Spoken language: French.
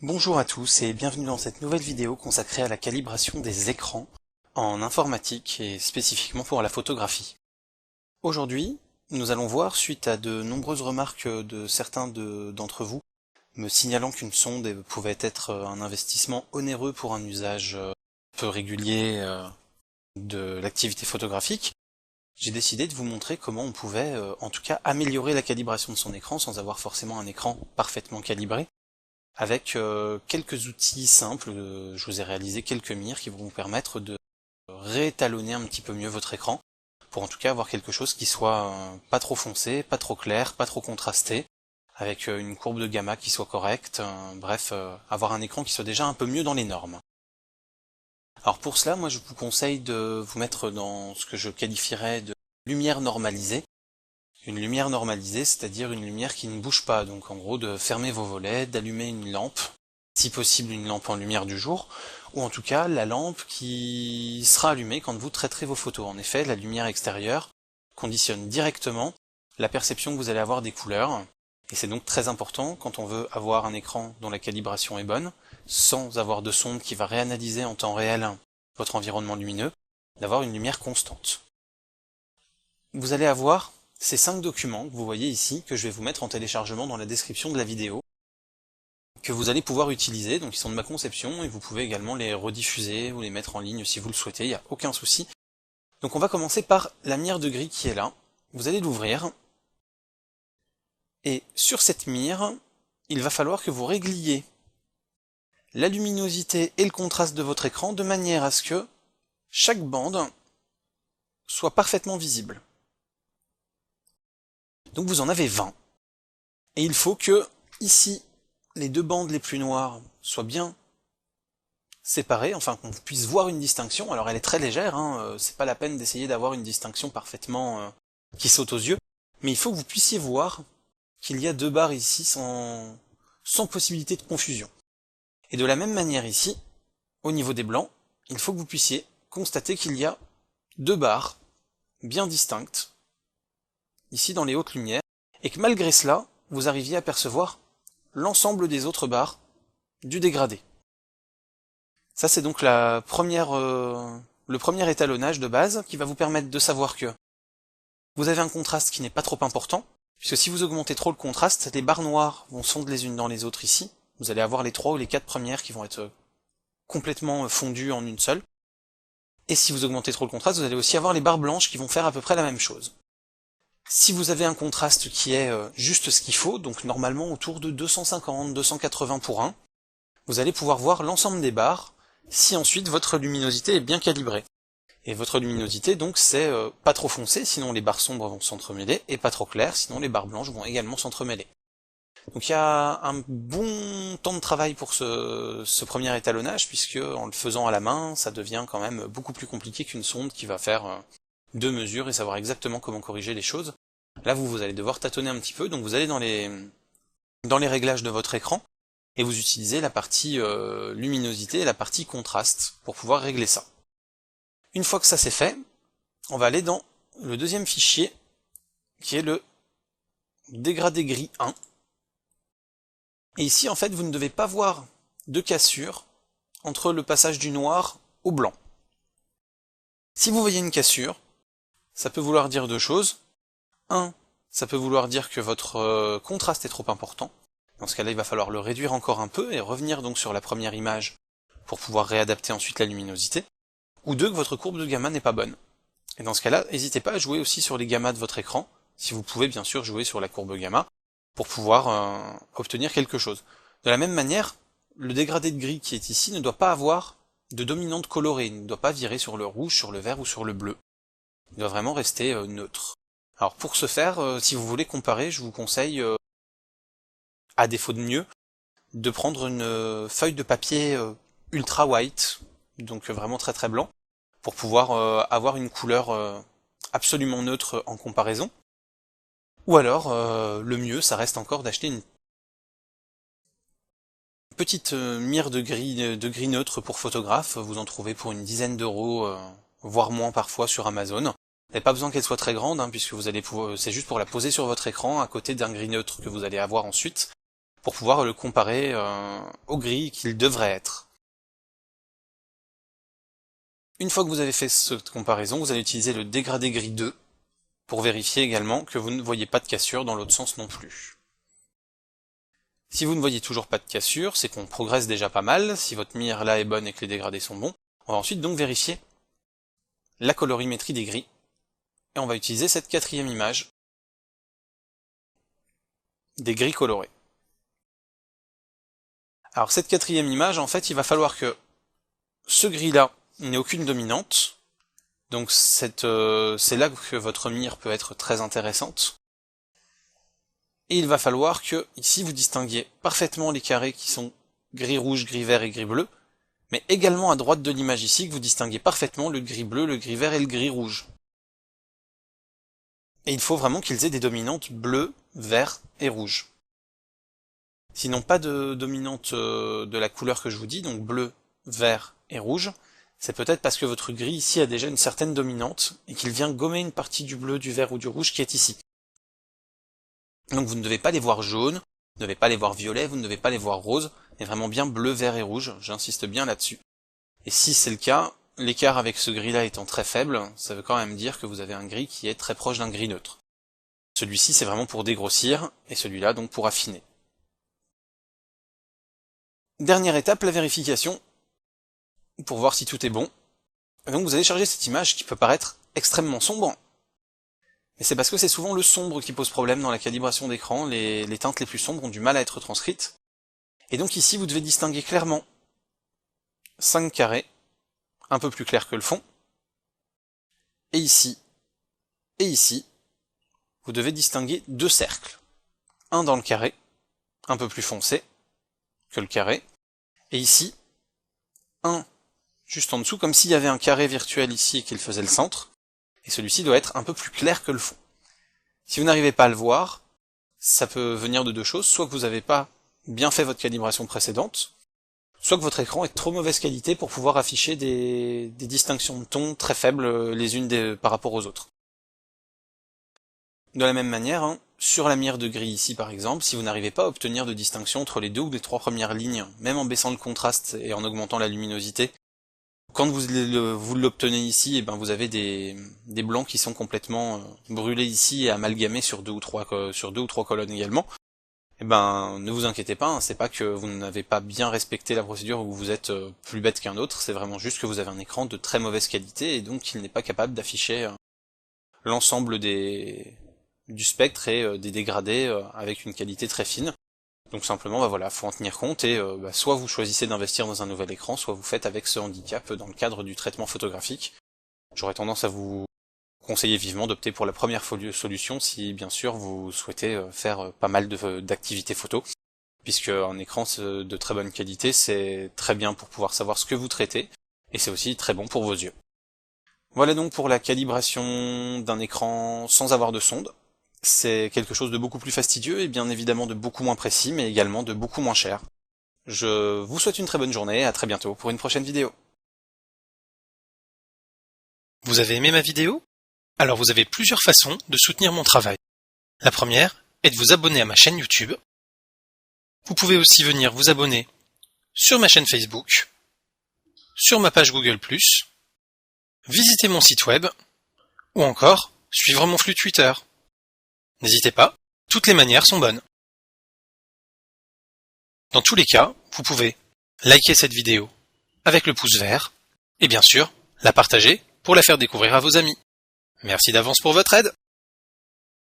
Bonjour à tous et bienvenue dans cette nouvelle vidéo consacrée à la calibration des écrans en informatique et spécifiquement pour la photographie. Aujourd'hui, nous allons voir, suite à de nombreuses remarques de certains d'entre vous, me signalant qu'une sonde pouvait être un investissement onéreux pour un usage peu régulier de l'activité photographique, j'ai décidé de vous montrer comment on pouvait en tout cas améliorer la calibration de son écran sans avoir forcément un écran parfaitement calibré, avec quelques outils simples. Je vous ai réalisé quelques mires qui vont vous permettre de réétalonner un petit peu mieux votre écran, pour en tout cas avoir quelque chose qui soit pas trop foncé, pas trop clair, pas trop contrasté, avec une courbe de gamma qui soit correcte, bref, avoir un écran qui soit déjà un peu mieux dans les normes. Alors pour cela, moi je vous conseille de vous mettre dans ce que je qualifierais de lumière normalisée. Une lumière normalisée, c'est-à-dire une lumière qui ne bouge pas, donc en gros de fermer vos volets, d'allumer une lampe, si possible une lampe en lumière du jour, ou en tout cas la lampe qui sera allumée quand vous traiterez vos photos. En effet, la lumière extérieure conditionne directement la perception que vous allez avoir des couleurs, et c'est donc très important quand on veut avoir un écran dont la calibration est bonne, sans avoir de sonde qui va réanalyser en temps réel votre environnement lumineux, d'avoir une lumière constante. Vous allez avoir ces 5 documents que vous voyez ici, que je vais vous mettre en téléchargement dans la description de la vidéo, que vous allez pouvoir utiliser, donc ils sont de ma conception, et vous pouvez également les rediffuser ou les mettre en ligne si vous le souhaitez, il n'y a aucun souci. Donc on va commencer par la mire de gris qui est là. Vous allez l'ouvrir, et sur cette mire, il va falloir que vous régliez la luminosité et le contraste de votre écran de manière à ce que chaque bande soit parfaitement visible. Donc vous en avez 20. Et il faut que, ici, les deux bandes les plus noires soient bien séparées, enfin qu'on puisse voir une distinction. Alors elle est très légère, c'est pas la peine d'essayer d'avoir une distinction parfaitement qui saute aux yeux, mais il faut que vous puissiez voir qu'il y a deux barres ici sans possibilité de confusion. Et de la même manière ici, au niveau des blancs, il faut que vous puissiez constater qu'il y a deux barres bien distinctes, ici dans les hautes lumières, et que malgré cela, vous arriviez à percevoir l'ensemble des autres barres du dégradé. Ça c'est donc le premier étalonnage de base qui va vous permettre de savoir que vous avez un contraste qui n'est pas trop important, puisque si vous augmentez trop le contraste, les barres noires vont fondre les unes dans les autres ici, vous allez avoir les 3 ou les 4 premières qui vont être complètement fondues en une seule, et si vous augmentez trop le contraste, vous allez aussi avoir les barres blanches qui vont faire à peu près la même chose. Si vous avez un contraste qui est juste ce qu'il faut, donc normalement autour de 250, 280 pour 1, vous allez pouvoir voir l'ensemble des barres si ensuite votre luminosité est bien calibrée. Et votre luminosité donc c'est pas trop foncé, sinon les barres sombres vont s'entremêler, et pas trop clair, sinon les barres blanches vont également s'entremêler. Donc il y a un bon temps de travail pour ce premier étalonnage, puisque en le faisant à la main, ça devient quand même beaucoup plus compliqué qu'une sonde qui va faire 2 mesures et savoir exactement comment corriger les choses. Là vous allez devoir tâtonner un petit peu, donc vous allez dans les réglages de votre écran, et vous utilisez la partie luminosité et la partie contraste pour pouvoir régler ça. Une fois que ça c'est fait, on va aller dans le deuxième fichier, qui est le dégradé gris 1. Et ici, en fait, vous ne devez pas voir de cassure entre le passage du noir au blanc. Si vous voyez une cassure, ça peut vouloir dire 2 choses. 1, ça peut vouloir dire que votre contraste est trop important. Dans ce cas-là, il va falloir le réduire encore un peu et revenir donc sur la première image pour pouvoir réadapter ensuite la luminosité. Ou 2, que votre courbe de gamma n'est pas bonne. Et dans ce cas-là, n'hésitez pas à jouer aussi sur les gammas de votre écran, si vous pouvez bien sûr jouer sur la courbe gamma, pour pouvoir obtenir quelque chose. De la même manière, le dégradé de gris qui est ici ne doit pas avoir de dominante colorée, il ne doit pas virer sur le rouge, sur le vert ou sur le bleu. Il doit vraiment rester neutre. Alors pour ce faire, si vous voulez comparer, je vous conseille, à défaut de mieux, de prendre une feuille de papier ultra white, donc vraiment très très blanc, pour pouvoir avoir une couleur absolument neutre en comparaison. Ou alors, le mieux, ça reste encore d'acheter une petite mire de gris neutre pour photographe. Vous en trouvez pour une dizaine d'euros, voire moins parfois sur Amazon. Vous n'avez pas besoin qu'elle soit très grande, puisque vous allez c'est juste pour la poser sur votre écran, à côté d'un gris neutre que vous allez avoir ensuite, pour pouvoir le comparer au gris qu'il devrait être. Une fois que vous avez fait cette comparaison, vous allez utiliser le dégradé gris 2 pour vérifier également que vous ne voyez pas de cassure dans l'autre sens non plus. Si vous ne voyez toujours pas de cassure, c'est qu'on progresse déjà pas mal. Si votre mire là est bonne et que les dégradés sont bons, on va ensuite donc vérifier la colorimétrie des gris. Et on va utiliser cette quatrième image des gris colorés. Alors cette quatrième image, en fait, il va falloir que ce gris-là n'ait aucune dominante. Donc c'est là que votre mire peut être très intéressante. Et il va falloir que, ici, vous distinguiez parfaitement les carrés qui sont gris rouge, gris vert et gris bleu, mais également à droite de l'image ici, que vous distinguez parfaitement le gris bleu, le gris vert et le gris rouge. Et il faut vraiment qu'ils aient des dominantes bleu, vert et rouge. S'ils n'ont pas de dominante de la couleur que je vous dis, donc bleu, vert et rouge, c'est peut-être parce que votre gris ici a déjà une certaine dominante, et qu'il vient gommer une partie du bleu, du vert ou du rouge qui est ici. Donc vous ne devez pas les voir jaunes, vous ne devez pas les voir violets, vous ne devez pas les voir roses, mais vraiment bien bleu, vert et rouge, j'insiste bien là-dessus. Et si c'est le cas, l'écart avec ce gris-là étant très faible, ça veut quand même dire que vous avez un gris qui est très proche d'un gris neutre. Celui-ci c'est vraiment pour dégrossir, et celui-là donc pour affiner. Dernière étape, la vérification, pour voir si tout est bon. Et donc vous allez charger cette image qui peut paraître extrêmement sombre, mais c'est parce que c'est souvent le sombre qui pose problème dans la calibration d'écran, les teintes les plus sombres ont du mal à être transcrites. Et donc ici vous devez distinguer clairement 5 carrés, un peu plus clair que le fond, et ici, vous devez distinguer 2 cercles. Un dans le carré, un peu plus foncé que le carré, et ici, un juste en dessous, comme s'il y avait un carré virtuel ici et qu'il faisait le centre, et celui-ci doit être un peu plus clair que le fond. Si vous n'arrivez pas à le voir, ça peut venir de deux choses, soit que vous n'avez pas bien fait votre calibration précédente, soit que votre écran est de trop mauvaise qualité pour pouvoir afficher des distinctions de tons très faibles les unes par rapport aux autres. De la même manière, sur la mire de gris ici par exemple, si vous n'arrivez pas à obtenir de distinction entre les 2 ou les 3 premières lignes, même en baissant le contraste et en augmentant la luminosité, quand vous l'obtenez ici, et ben vous avez des blancs qui sont complètement brûlés ici et amalgamés sur 2 ou 3 colonnes également. Et ben ne vous inquiétez pas, c'est pas que vous n'avez pas bien respecté la procédure ou vous êtes plus bête qu'un autre, c'est vraiment juste que vous avez un écran de très mauvaise qualité et donc il n'est pas capable d'afficher l'ensemble du spectre et des dégradés avec une qualité très fine. Donc simplement, voilà, faut en tenir compte et soit vous choisissez d'investir dans un nouvel écran, soit vous faites avec ce handicap dans le cadre du traitement photographique. J'aurais tendance à vous conseiller vivement d'opter pour la première solution si bien sûr vous souhaitez faire pas mal d'activités photo, puisque un écran de très bonne qualité c'est très bien pour pouvoir savoir ce que vous traitez, et c'est aussi très bon pour vos yeux. Voilà donc pour la calibration d'un écran sans avoir de sonde. C'est quelque chose de beaucoup plus fastidieux et bien évidemment de beaucoup moins précis, mais également de beaucoup moins cher. Je vous souhaite une très bonne journée et à très bientôt pour une prochaine vidéo. Vous avez aimé ma vidéo? Alors vous avez plusieurs façons de soutenir mon travail. La première est de vous abonner à ma chaîne YouTube. Vous pouvez aussi venir vous abonner sur ma chaîne Facebook, sur ma page Google+, visiter mon site web, ou encore suivre mon flux Twitter. N'hésitez pas, toutes les manières sont bonnes. Dans tous les cas, vous pouvez liker cette vidéo avec le pouce vert, et bien sûr, la partager pour la faire découvrir à vos amis. Merci d'avance pour votre aide.